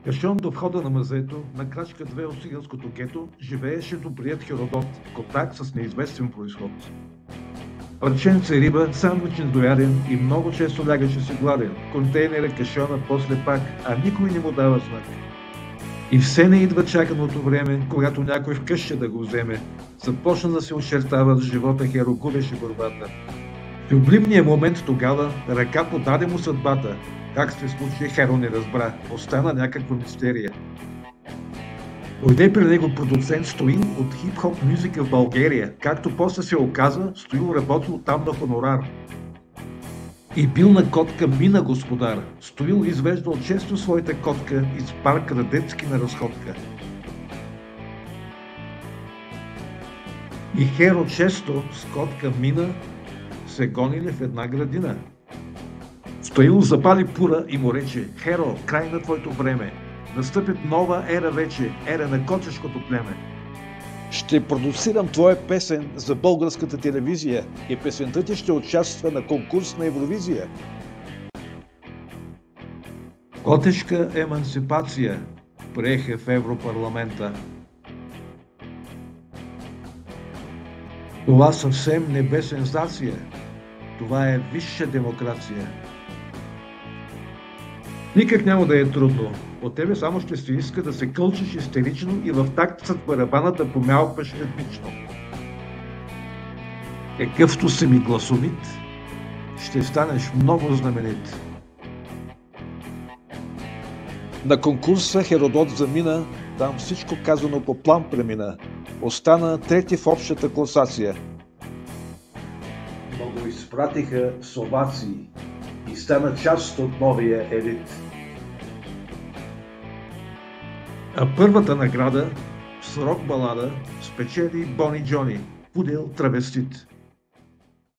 Кашон до входа на мазето, на крачка 2 от циганското гето, живееше добрият Херодот, котак с неизвестен произход. Парченце риба, сандвичен дояден и много често лягаше си гладен. Контейнера, кашона, после пак, а никой не му дава знак. И все не идва чаканото време, когато някой вкъща да го вземе. Започна да се очертава, с живота Херо губеше борбата. В любимния момент тогава ръка подаде му съдбата. Как се случи, Херо не разбра. Остана някаква мистерия. Дойде при него продуцент Стоил от хип-хоп мюзика в България. Както после се оказа, Стоил работил там на хонорар. И бил на котка Мина господар. Стоил извеждал често своята котка из парка на детски на разходка. И Херо често с котка Мина се гонили в една градина. Стоил запали пура и му рече: Херо, край на твоето време. Настъпи нова ера вече, ера на котешкото племе. Ще продуцирам твоя песен за българската телевизия и песента ти ще участва на конкурс на Евровизия. Котешка емансипация приеха в Европарламента. Това съвсем не бе сензация. Това е висша демокрация. Никак няма да е трудно. От тебе само ще се иска да се кълчиш истерично и в такт с барабана да помялкваш ритмично. Какъвто си ми гласовит, ще станеш много знаменит. На конкурса Херодот замина, там всичко казано по план премина. Остана трети в общата класация. Но го изпратиха с овации и стана част от новия елит. А първата награда с рок балада спечели Бони Джони, пудел травестит.